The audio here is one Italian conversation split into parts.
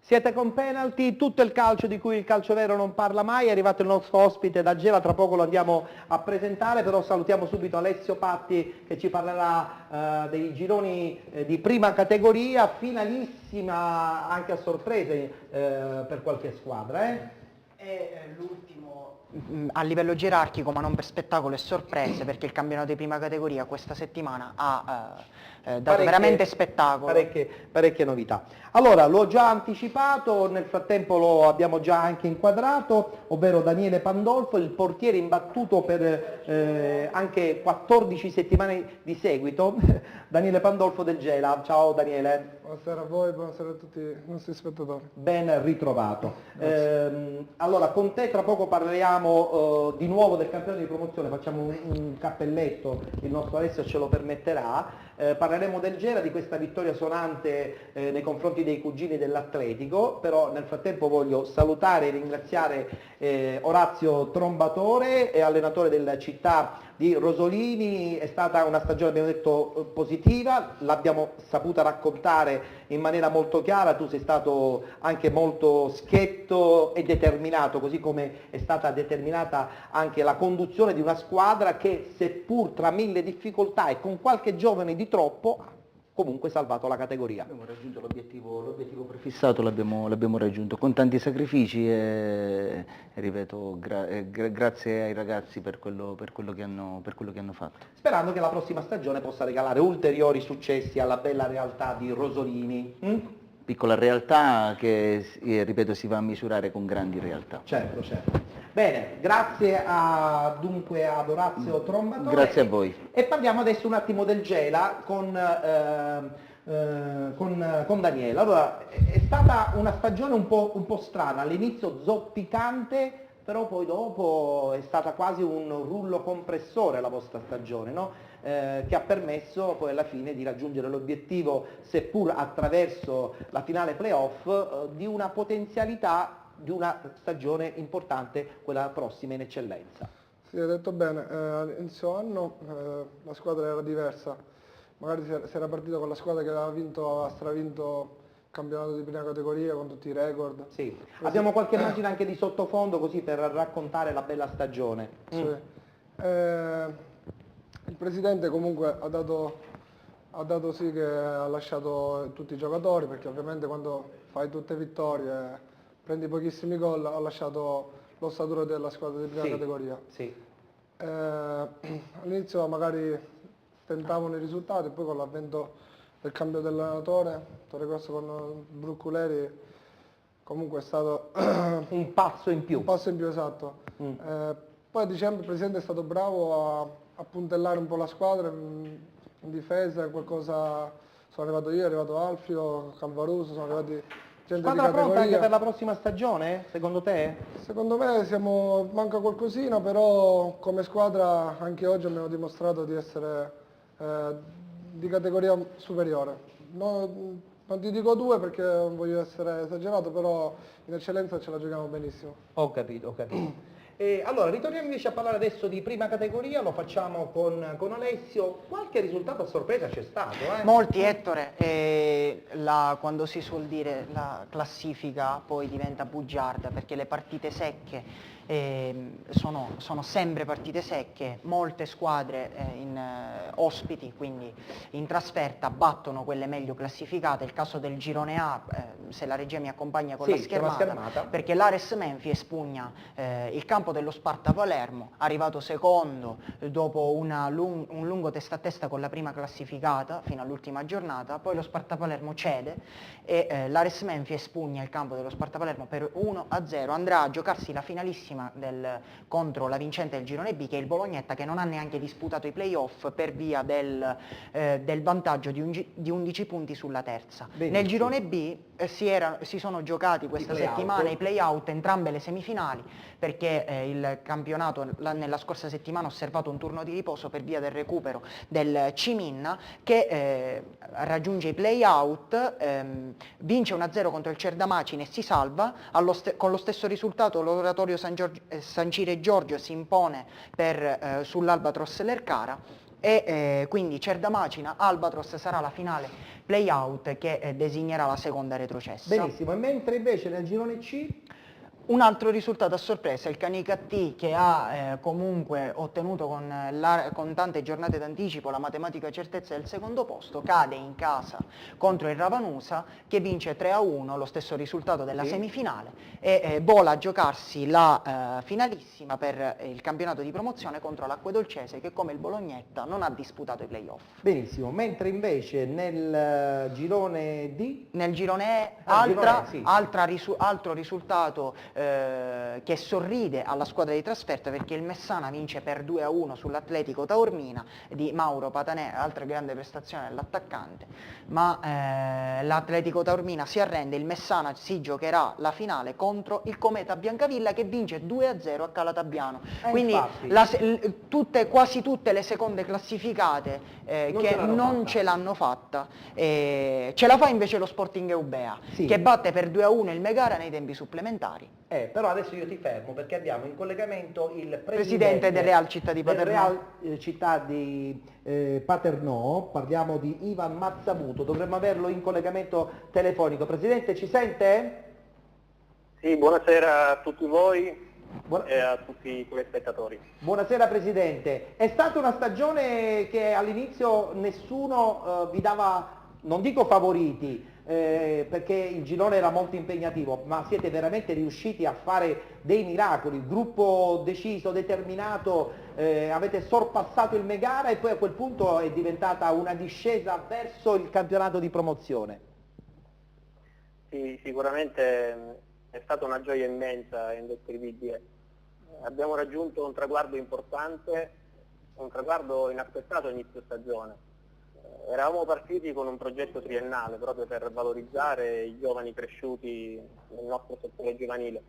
Siete con penalty, tutto il calcio di cui il calcio vero non parla mai, è arrivato il nostro ospite da Gela, tra poco lo andiamo a presentare, però salutiamo subito Alessio Patti che ci parlerà dei gironi di prima categoria, finalissima anche a sorprese per qualche squadra. È l'ultimo a livello gerarchico, ma non per spettacolo e sorprese, perché il campionato di prima categoria questa settimana ha dato veramente spettacolo. Parecchie novità. Allora, l'ho già anticipato, nel frattempo lo abbiamo già anche inquadrato, ovvero Daniele Pandolfo, il portiere imbattuto per anche 14 settimane di seguito, Daniele Pandolfo del Gela. Ciao Daniele. Buonasera a voi, buonasera a tutti i nostri spettatori. Ben ritrovato. Allora, con te tra poco parliamo di nuovo del campionato di promozione, facciamo un cappelletto, il nostro Alessio ce lo permetterà. Parleremo del Gela, di questa vittoria sonante nei confronti dei cugini dell'Atletico, però nel frattempo voglio salutare e ringraziare Orazio Trombatore, allenatore della città di Rosolini. È stata una stagione, abbiamo detto, positiva, l'abbiamo saputa raccontare in maniera molto chiara, tu sei stato anche molto schietto e determinato, così come è stata determinata anche la conduzione di una squadra che, seppur tra mille difficoltà e con qualche giovane di troppo, ha comunque salvato la categoria. Abbiamo raggiunto l'obiettivo prefissato, l'abbiamo raggiunto con tanti sacrifici e ripeto, grazie ai ragazzi per quello che hanno fatto. Sperando che la prossima stagione possa regalare ulteriori successi alla bella realtà di Rosolini. Piccola realtà che, ripeto, si va a misurare con grandi realtà. Certo, certo. Bene, grazie dunque ad Orazio Trombatore. Grazie a voi. E parliamo adesso un attimo del Gela con Daniele. Allora, è stata una stagione un po' strana, all'inizio zoppicante, però poi dopo è stata quasi un rullo compressore la vostra stagione, no? Che ha permesso poi alla fine di raggiungere l'obiettivo, seppur attraverso la finale playoff, di una potenzialità di una stagione importante, quella prossima in eccellenza. Sì, hai detto bene, all'inizio anno la squadra era diversa, magari si era partito con la squadra che aveva stravinto il campionato di prima categoria con tutti i record. Sì, abbiamo qualche immagine anche di sottofondo così per raccontare la bella stagione. Sì. Il presidente comunque ha dato sì che ha lasciato tutti i giocatori, perché ovviamente quando fai tutte vittorie, prendi pochissimi gol, ha lasciato l'ossatura della squadra di prima categoria. Sì. All'inizio magari tentavano i risultati, poi con l'avvento del cambio dell'allenatore, Torregrosso con Brucculeri, comunque è stato un passo in più. Un passo in più, esatto. Poi a dicembre il presidente è stato bravo a puntellare un po' la squadra in difesa, qualcosa, sono arrivato io, è arrivato Alfio, Calvaruso, sono arrivati gente Squadra di pronta categoria. anche per la prossima stagione, secondo te? Secondo me manca qualcosina, però come squadra anche oggi abbiamo dimostrato di essere di categoria superiore. Non ti dico 2 perché non voglio essere esagerato, però in eccellenza ce la giochiamo benissimo. Ho capito. Allora, ritorniamo invece a parlare adesso di prima categoria, lo facciamo con Alessio. Qualche risultato a sorpresa c'è stato, Molti, Ettore, quando si suol dire la classifica poi diventa bugiarda, perché le partite secche sono sempre partite secche, molte squadre ospiti, quindi in trasferta, battono quelle meglio classificate. Il caso del girone A, se la regia mi accompagna con la schermata, perché l'Ares Menfi espugna il campo dello Sparta Palermo, arrivato secondo dopo un lungo testa a testa con la prima classificata fino all'ultima giornata. Poi lo Sparta Palermo cede e l'Ares Menfi espugna il campo dello Sparta Palermo per 1-0, andrà a giocarsi la finalissima contro la vincente del girone B, che è il Bolognetta, che non ha neanche disputato i playoff per via del vantaggio di 11 punti sulla terza. Benissimo. Nel girone B si sono giocati questa settimana i play-out, entrambe le semifinali, perché il campionato nella scorsa settimana ha osservato un turno di riposo per via del recupero del Ciminna, che raggiunge i play-out, vince 1-0 contro il Cerdamacine e si salva. Con lo stesso risultato l'Oratorio San Ciro e Giorgio si impone sull'Albatros Lercara, e quindi Cerdamacina Albatros sarà la finale play-out che designerà la seconda retrocessa. Benissimo, e mentre invece nel girone C? Un altro risultato a sorpresa, il Canicattì che ha comunque ottenuto con tante giornate d'anticipo la matematica certezza del secondo posto, cade in casa contro il Ravanusa che vince 3-1, lo stesso risultato della semifinale, e vola a giocarsi la finalissima per il campionato di promozione contro l'Acquedolcese che come il Bolognetta non ha disputato i playoff. Benissimo, mentre invece nel girone D? Nel girone E, altro risultato che sorride alla squadra di trasferta perché il Messana vince per 2-1 sull'Atletico Taormina di Mauro Patanè, altra grande prestazione dell'attaccante, ma l'Atletico Taormina si arrende, il Messana si giocherà la finale contro il Cometa Biancavilla che vince 2-0 a Calatabbiano. Quindi quasi tutte le seconde classificate che non ce l'hanno fatta, ce la fa invece lo Sporting Eubea che batte per 2-1 il Megara nei tempi supplementari. Però adesso io ti fermo perché abbiamo in collegamento il presidente del Real Città di Paternò. Real Città di Paternò, parliamo di Ivan Mazzabuto, dovremmo averlo in collegamento telefonico. Presidente, ci sente? Sì, buonasera a tutti voi e a tutti i telespettatori. Buonasera Presidente, è stata una stagione che all'inizio nessuno vi dava, non dico favoriti, perché il girone era molto impegnativo, ma siete veramente riusciti a fare dei miracoli, gruppo deciso, determinato, avete sorpassato il Megara e poi a quel punto è diventata una discesa verso il campionato di promozione. Sì, sicuramente è stata una gioia immensa e indescrivibile. Abbiamo raggiunto un traguardo importante, un traguardo inaspettato all'inizio stagione. Eravamo partiti con un progetto triennale proprio per valorizzare i giovani cresciuti nel nostro settore giovanile.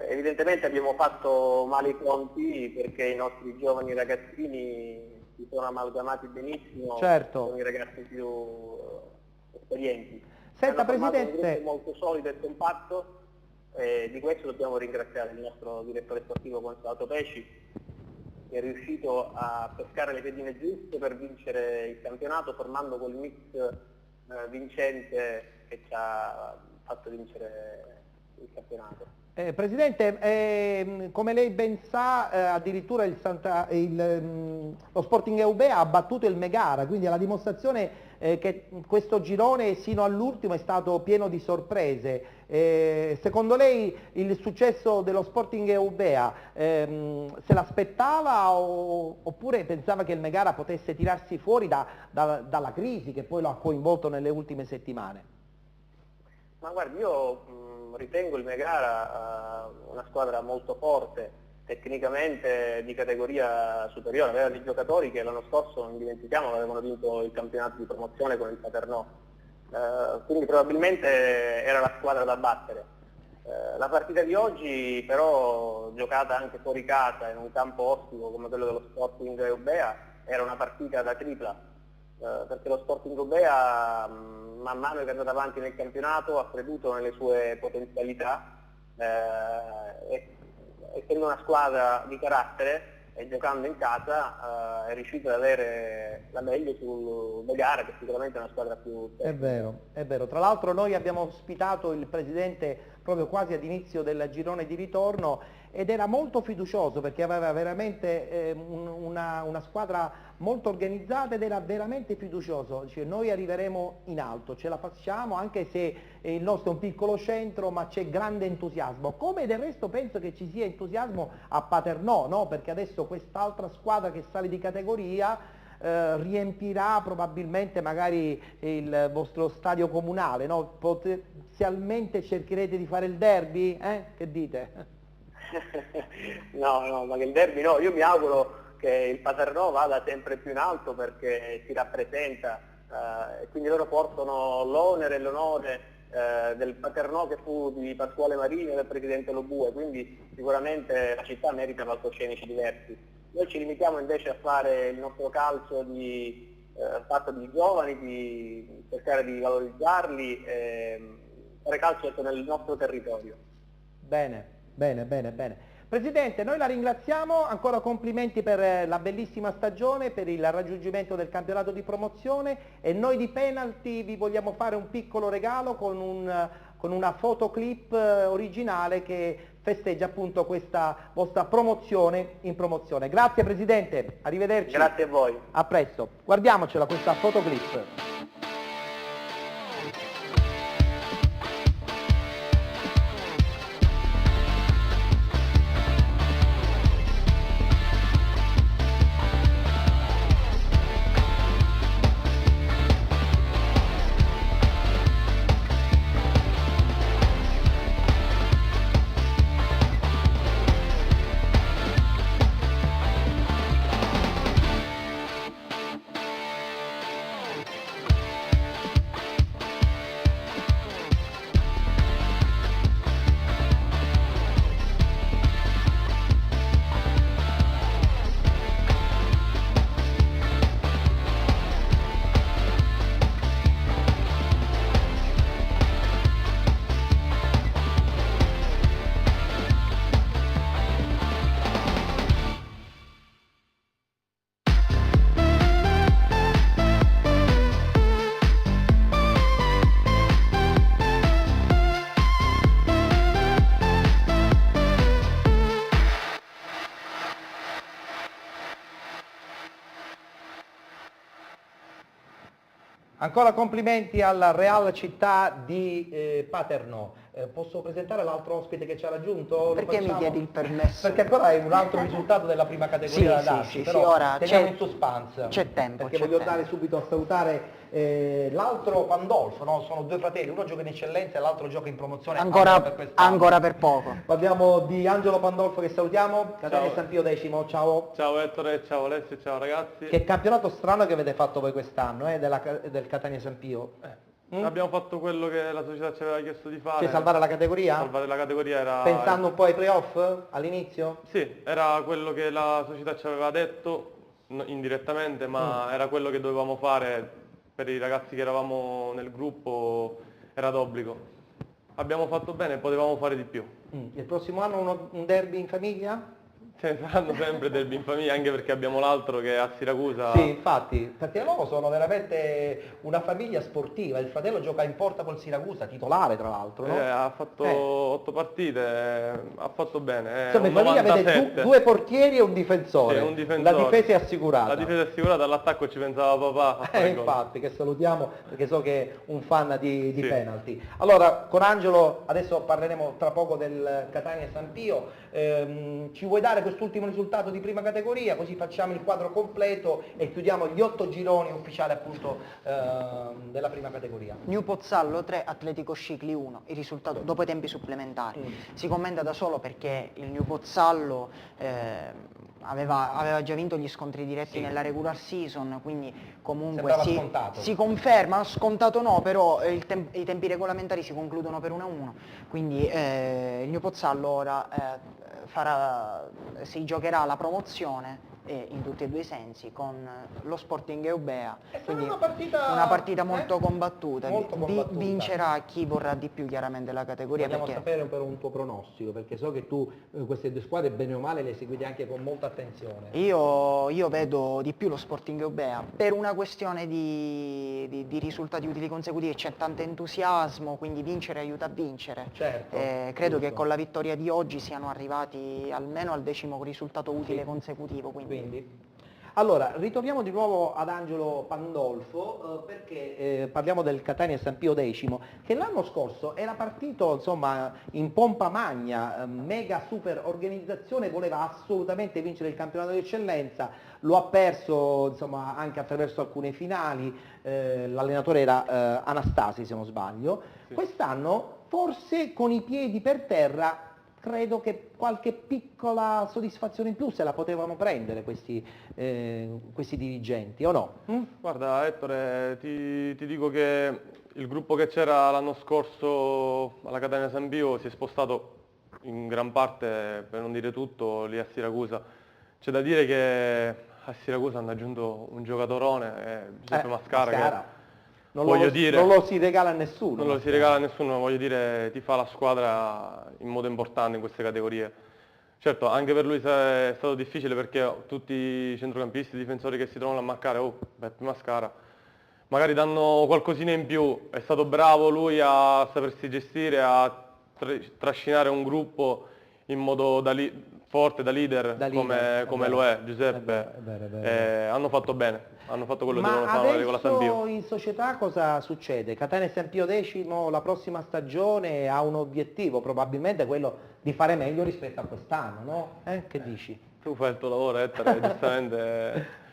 Evidentemente abbiamo fatto male i conti perché i nostri giovani ragazzini si sono amalgamati benissimo con i ragazzi più esperienti. Senta Hanno formato Presidente, un gruppo molto solido e compatto e di questo dobbiamo ringraziare il nostro direttore sportivo Consuelato Pesci, che è riuscito a pescare le pedine giuste per vincere il campionato formando quel mix vincente che ci ha fatto vincere il campionato. Presidente, come lei ben sa, addirittura lo Sporting Eubea ha battuto il Megara, quindi è la dimostrazione che questo girone sino all'ultimo è stato pieno di sorprese. Secondo lei il successo dello Sporting Eubea se l'aspettava oppure pensava che il Megara potesse tirarsi fuori dalla crisi che poi lo ha coinvolto nelle ultime settimane? Ma guardi, io ritengo il Megara una squadra molto forte, tecnicamente di categoria superiore, aveva dei giocatori che l'anno scorso, non dimentichiamo, avevano vinto il campionato di promozione con il Paternò, quindi probabilmente era la squadra da battere. La partita di oggi però, giocata anche fuori casa in un campo ostico come quello dello Sporting Eubea, era una partita da tripla, perché lo Sporting Eubea man mano che è andato avanti nel campionato ha creduto nelle sue potenzialità, essendo una squadra di carattere e giocando in casa è riuscito ad avere la meglio sul Megara, che sicuramente è una squadra più tecnica. È vero. Tra l'altro noi abbiamo ospitato il Presidente proprio quasi ad inizio del girone di ritorno ed era molto fiducioso perché aveva veramente una squadra molto organizzata ed era veramente fiducioso, dice, noi arriveremo in alto, ce la facciamo anche se il nostro è un piccolo centro ma c'è grande entusiasmo, come del resto penso che ci sia entusiasmo a Paternò, no? Perché adesso quest'altra squadra che sale di categoria riempirà probabilmente magari il vostro stadio comunale, no? Potenzialmente cercherete di fare il derby? Che dite? No, ma che il derby no, io mi auguro che il Paternò vada sempre più in alto perché si rappresenta e quindi loro portano l'onere e l'onore del Paternò che fu di Pasquale Marini e del presidente Lobue, quindi sicuramente la città merita palcoscenici diversi. Noi ci limitiamo invece a fare il nostro calcio fatto di giovani, di cercare di valorizzarli e fare calcio nel nostro territorio. Bene. Presidente, noi la ringraziamo, ancora complimenti per la bellissima stagione, per il raggiungimento del campionato di promozione e noi di Penalty vi vogliamo fare un piccolo regalo con una fotoclip originale che festeggia appunto questa vostra promozione in promozione. Grazie Presidente, arrivederci. Grazie a voi. A presto. Guardiamocela questa fotoclip. Ancora complimenti alla Real Città di Paternò. Posso presentare l'altro ospite che ci ha raggiunto? Lo Perché mi facciamo? chiedi il permesso? Perché ancora hai un altro risultato della prima categoria da darci, però ora teniamo in suspense. c'è tempo. Perché c'è voglio tempo. andare subito a salutare l'altro Pandolfo, no? Sono due fratelli, uno gioca in eccellenza e l'altro gioca in promozione. Ancora per poco. Parliamo di Angelo Pandolfo che salutiamo, Catania San Pio X, ciao. Ciao Ettore, ciao Alessio, ciao ragazzi. Che campionato strano che avete fatto voi quest'anno, del Catania San Pio. Abbiamo fatto quello che la società ci aveva chiesto di fare. Cioè salvare la categoria? Salvare la categoria era... Pensando un po' ai playoff all'inizio? Sì, era quello che la società ci aveva detto, indirettamente, ma era quello che dovevamo fare per i ragazzi che eravamo nel gruppo, era d'obbligo. Abbiamo fatto bene, potevamo fare di più. Il prossimo anno un derby in famiglia? Ce ne saranno sempre derby in famiglia, anche perché abbiamo l'altro che è a Siracusa. Sì, infatti, perché loro sono veramente una famiglia sportiva, il fratello gioca in porta col Siracusa, titolare tra l'altro, no? Ha fatto 8 partite, ha fatto bene. Insomma, in un famiglia avete 97. due portieri e un difensore. Sì, un difensore. La difesa è assicurata. La difesa è assicurata, all'attacco ci pensava papà. a fare gol. Infatti, che salutiamo perché so che è un fan di Sì. penalty. Allora, con Angelo adesso parleremo tra poco del Catania San Pio. Ci vuoi dare quest'ultimo risultato di prima categoria, così facciamo il quadro completo e chiudiamo gli 8 gironi ufficiali appunto della prima categoria. New Pozzallo 3, Atletico Scicli 1, il risultato dopo i tempi supplementari. Si commenta da solo perché il New Pozzallo aveva già vinto gli scontri diretti nella regular season, quindi comunque Sembrava scontato. si conferma, scontato no, però i tempi regolamentari si concludono per 1-1, quindi il New Pozzallo ora si giocherà la promozione in tutti e due i sensi con lo Sporting Eubea, quindi una partita molto combattuta. molto combattuta. Vincerà chi vorrà di più chiaramente la categoria. Vogliamo perché sapere per un tuo pronostico, perché so che tu queste due squadre bene o male le seguite anche con molta attenzione. io vedo di più lo Sporting Eubea per una questione di risultati utili consecutivi, c'è tanto entusiasmo, quindi vincere aiuta a vincere. Certo, Credo che giusto. con la vittoria di oggi siano arrivati almeno al 10° risultato utile consecutivo. Quindi. Allora, ritorniamo di nuovo ad Angelo Pandolfo perché parliamo del Catania San Pio X, che l'anno scorso era partito insomma in pompa magna, mega super organizzazione, voleva assolutamente vincere il campionato di eccellenza, lo ha perso insomma anche attraverso alcune finali, l'allenatore era Anastasi se non sbaglio. Sì. Quest'anno forse con i piedi per terra credo che qualche piccola soddisfazione in più se la potevano prendere questi dirigenti, o no? Guarda Ettore, ti dico che il gruppo che c'era l'anno scorso alla Catania San Pio si è spostato in gran parte, per non dire tutto, lì a Siracusa. C'è da dire che a Siracusa hanno aggiunto un giocatorone, Giuseppe Mascara, che Non voglio lo si regala a nessuno. non lo si regala a nessuno, voglio dire, ti fa la squadra in modo importante in queste categorie. Certo, anche per lui è stato difficile perché tutti i centrocampisti, i difensori che si trovano a marcare, Beppe Mascara, magari danno qualcosina in più. È stato bravo lui a sapersi gestire, a trascinare un gruppo in modo forte, da leader, Da leader, come è lo vero. è Giuseppe. È vero, è vero, è vero. Hanno fatto bene, hanno fatto quello che Ma dovevano fare con la San Pio. adesso in società cosa succede? Catania San Pio X la prossima stagione ha un obiettivo, probabilmente quello di fare meglio rispetto a quest'anno, no? Che dici? Tu fai il tuo lavoro, Ettore, giustamente.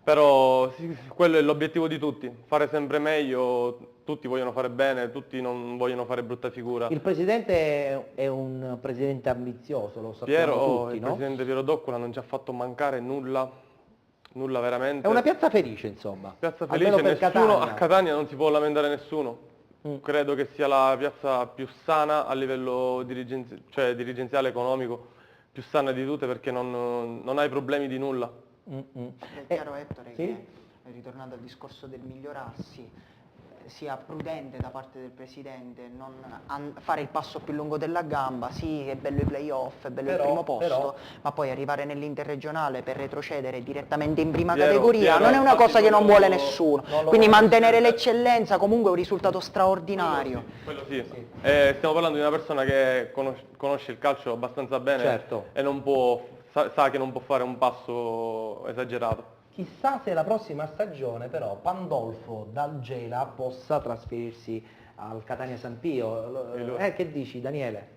Però sì, quello è l'obiettivo di tutti, fare sempre meglio, tutti vogliono fare bene, tutti non vogliono fare brutta figura. Il presidente è un presidente ambizioso, lo sappiamo tutti, Il no? presidente Piero Doccola non ci ha fatto mancare nulla, nulla veramente. È una piazza felice, insomma. Piazza Almeno felice, per nessuno, Catania. a Catania non si può lamentare nessuno. Credo che sia la piazza più sana a livello dirigenziale, economico, più sana di tutte perché non hai problemi di nulla. È chiaro, Ettore, sì? che ritornando al discorso del migliorarsi, sia prudente da parte del Presidente non fare il passo più lungo della gamba. Sì, è bello i playoff, è bello il primo posto, ma poi arrivare nell'interregionale per retrocedere direttamente in prima categoria non è una cosa che non vuole nessuno. Quindi mantenere l'eccellenza comunque è un risultato straordinario. Quello sì. Stiamo parlando di una persona che conosce il calcio abbastanza bene, Certo. e sa che non può fare un passo esagerato. Chissà se la prossima stagione però Pandolfo dal Gela possa trasferirsi al Catania San Pio. Che dici, Daniele?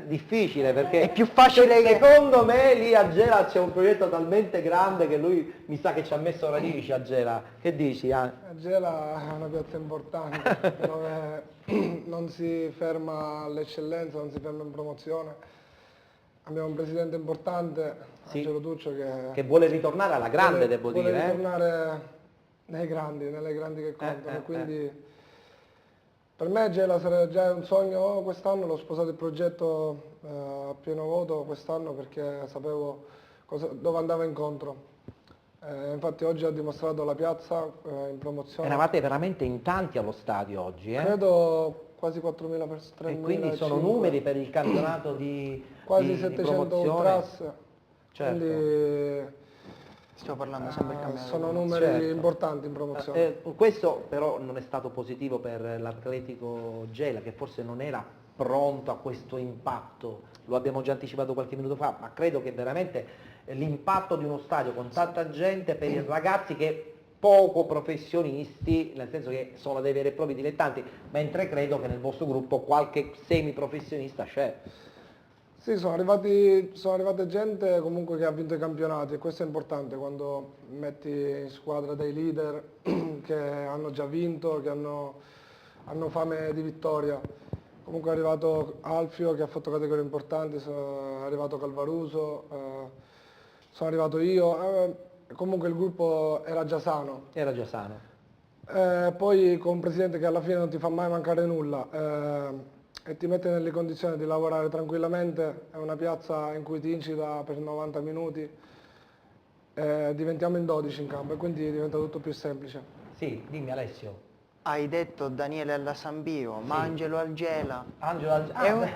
Difficile perché È più facile che... secondo me lì a Gela c'è un progetto talmente grande che lui mi sa che ci ha messo radici a Gela. Che dici? Gela è una piazza importante dove non si ferma all'eccellenza, non si ferma in promozione. Abbiamo un presidente importante, Sì. Angelo Tuccio, Che vuole ritornare alla grande, devo vuole dire. ritornare nelle grandi che contano. Quindi per me Gela sarebbe già un sogno quest'anno, l'ho sposato il progetto a pieno voto quest'anno perché sapevo dove andava incontro. Infatti oggi ha dimostrato la piazza in promozione. Eravate veramente in tanti allo stadio oggi, Credo quasi 4.000 persone. E quindi sono numeri per il campionato di quasi di 700 promozione. ultras. Certo. Quindi Stiamo parlando sempre del campionato. sono numeri Certo. importanti in promozione. Questo però non è stato positivo per l'Atletico Gela, che forse non era pronto a questo impatto, lo abbiamo già anticipato qualche minuto fa, ma credo che veramente l'impatto di uno stadio con tanta gente per i ragazzi che poco professionisti, nel senso che sono dei veri e propri dilettanti, mentre credo che nel vostro gruppo qualche semiprofessionista c'è. Sì, sono arrivate gente comunque che ha vinto i campionati e questo è importante quando metti in squadra dei leader che hanno già vinto, che hanno fame di vittoria. Comunque è arrivato Alfio che ha fatto categorie importanti, è arrivato Calvaruso, sono arrivato io, comunque il gruppo era già sano. Era già sano. Poi con un presidente che alla fine non ti fa mai mancare nulla e ti mette nelle condizioni di lavorare tranquillamente, è una piazza in cui ti incita per 90 minuti, diventiamo in 12 in campo e quindi diventa tutto più semplice. Sì, dimmi Alessio. Hai detto Daniele alla San Pio, ma Angelo al Gela. Angelo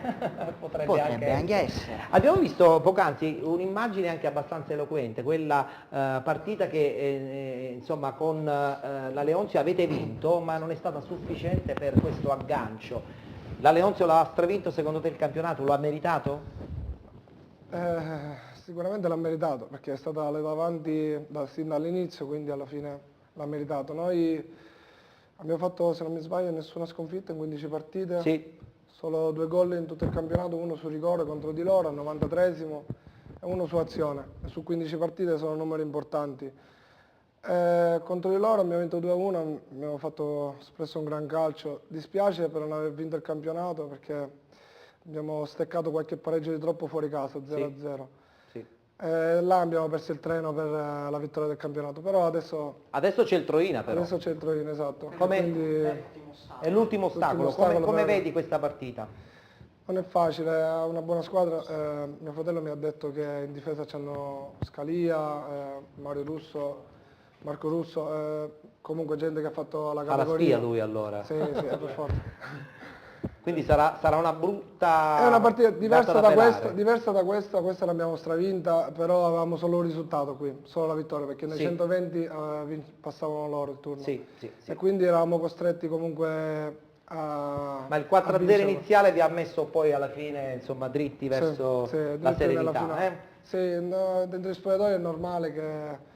Potrebbe anche essere. Abbiamo visto poc'anzi un'immagine anche abbastanza eloquente, quella partita che insomma con la Leonzio avete vinto, ma non è stata sufficiente per questo aggancio. La Leonzio l'ha stravinto, secondo te il campionato lo ha meritato? Sicuramente l'ha meritato perché è stata davanti sin dall'inizio, quindi alla fine l'ha meritato. Noi abbiamo fatto, se non mi sbaglio, nessuna sconfitta in 15 partite, Sì. solo 2 gol in tutto il campionato, uno su rigore contro Di Loro al 93esimo e uno su azione. E su 15 partite sono numeri importanti. Contro Di Loro abbiamo vinto 2-1, abbiamo espresso un gran calcio. Dispiace per non aver vinto il campionato perché abbiamo steccato qualche pareggio di troppo fuori casa, 0-0. Sì. Là abbiamo perso il treno per la vittoria del campionato, però adesso C'è il Troina però. Adesso c'è il Troino, esatto. Quindi è l'ultimo ostacolo. Come vedi questa partita? Non è facile, ha una buona squadra. Mio fratello mi ha detto che in difesa c'hanno Scalia, Mario Russo, Marco Russo, comunque gente che ha fatto la Fa la categoria. spia lui allora. Sì, per forza. Quindi sarà una brutta... È una partita diversa gatta da pelare. questa l'abbiamo stravinta, però avevamo solo un risultato qui, solo la vittoria, perché nei Sì. 120 passavano loro il turno. Sì, sì, sì. E quindi eravamo costretti comunque a... Ma il a 4-0 vincerlo. iniziale vi ha messo poi alla fine, insomma, dritti verso Sì, la dritti nella serenità, finale. Sì, no, dentro gli spogliatoi è normale che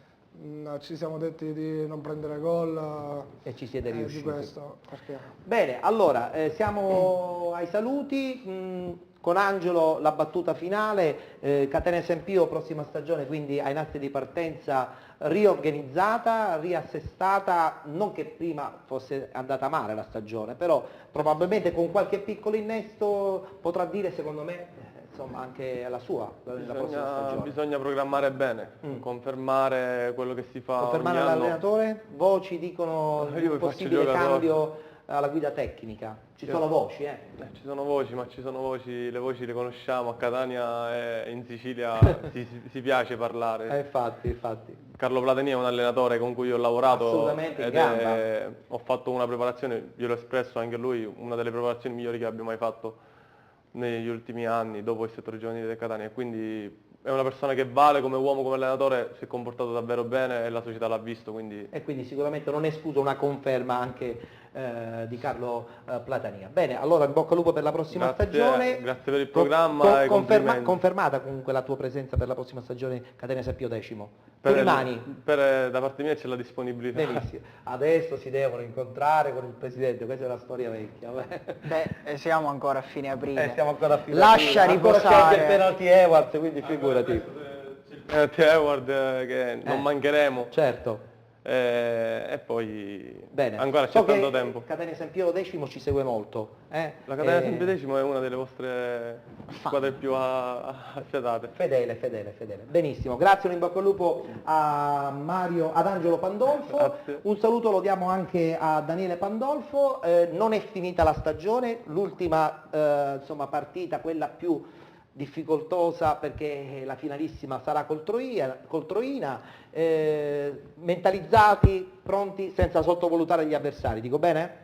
ci siamo detti di non prendere gol E ci siete riusciti. di questo, perché... Bene, allora, siamo ai saluti. Con Angelo la battuta finale, Catania San Pio prossima stagione quindi ai nastri di partenza riorganizzata, riassestata, non che prima fosse andata male la stagione, però probabilmente con qualche piccolo innesto potrà dire secondo me insomma anche la sua, la prossima stagione. Bisogna programmare bene, confermare quello che si fa Confermare ogni anno. l'allenatore, voci dicono Io di vi un faccio possibile giocatore. cambio alla guida tecnica. Ci sono voci, Ci sono voci, ma ci sono voci, le voci le conosciamo, a Catania e in Sicilia si piace parlare. Infatti. Carlo Platini è un allenatore con cui ho lavorato Assolutamente in ed gamba. ho fatto una preparazione, gliel'ho espresso anche a lui, una delle preparazioni migliori che abbia mai fatto negli ultimi anni, dopo il settore giovanile del Catania, quindi è una persona che vale come uomo, come allenatore, si è comportato davvero bene e la società l'ha visto, quindi... E quindi sicuramente non escluso una conferma anche di Carlo Platania. Bene, allora in bocca al lupo per la prossima stagione. Grazie per il programma e complimenti. Confermata comunque la tua presenza per la prossima stagione Catania San Pio X. Tu rimani? Da parte mia c'è la disponibilità. Benissimo. Adesso si devono incontrare con il presidente, questa è una storia vecchia. Beh, siamo ancora a fine aprile. Siamo ancora a fine Lascia aprile. Ancora c'è riposare. il penalty Edwards, quindi figurati. Edward che non mancheremo. Certo. E poi Bene. ancora So c'è tanto che tempo. Catania San Pio X ci segue molto. La Catania San Pio X è una delle vostre squadre più affiatate. Fedele. Benissimo, grazie, un in bocca al lupo ad Angelo Pandolfo. Grazie. Un saluto lo diamo anche a Daniele Pandolfo. Non è finita la stagione, l'ultima partita, quella più difficoltosa perché la finalissima sarà col Troina, mentalizzati, pronti, senza sottovalutare gli avversari, dico bene?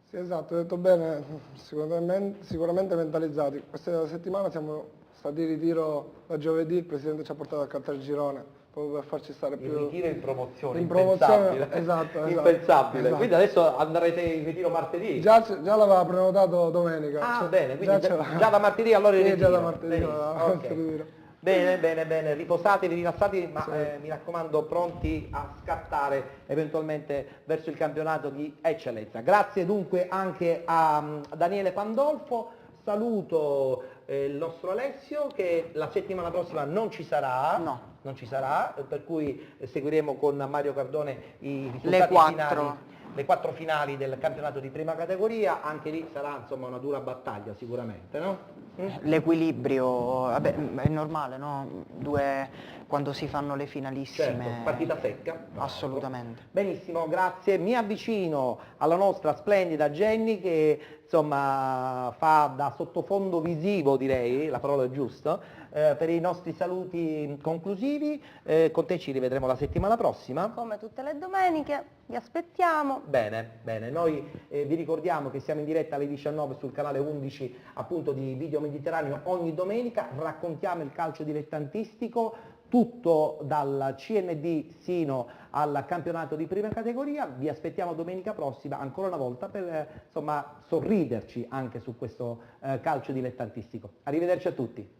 Sì, esatto, hai detto bene, sicuramente mentalizzati. Questa settimana siamo stati in ritiro da giovedì, il Presidente ci ha portato a cantare il girone, proprio per farci stare più... Il ritiro in promozione, in promozione, impensabile. esatto. Impensabile, esatto. quindi adesso andrete in ritiro martedì? Già l'aveva prenotato domenica. Ah, bene, quindi ce già da martedì allora in Sì, ritiro. già da martedì. Benissimo, ok. in ritiro. Bene, riposatevi, rilassatevi, ma mi raccomando pronti a scattare eventualmente verso il campionato di eccellenza. Grazie dunque anche a Daniele Pandolfo, saluto il nostro Alessio che la settimana prossima non ci sarà. No. Non ci sarà, per cui seguiremo con Mario Cardone i risultati Le 4. finali, le 4 finali del campionato di prima categoria, anche lì sarà insomma una dura battaglia sicuramente, no? L'equilibrio, vabbè, è normale, no? Quando si fanno le finalissime. Certo, partita secca. Assolutamente. Benissimo, grazie. Mi avvicino alla nostra splendida Jenny che insomma fa da sottofondo visivo, direi, la parola è giusta, per i nostri saluti conclusivi. Con te ci rivedremo la settimana prossima. Come tutte le domeniche, vi aspettiamo. Bene, noi vi ricordiamo che siamo in diretta alle 19 sul canale 11 appunto di Video Mediterraneo ogni domenica, raccontiamo il calcio dilettantistico, tutto dal CND sino al campionato di prima categoria. Vi aspettiamo domenica prossima ancora una volta per sorriderci anche su questo calcio dilettantistico. Arrivederci a tutti.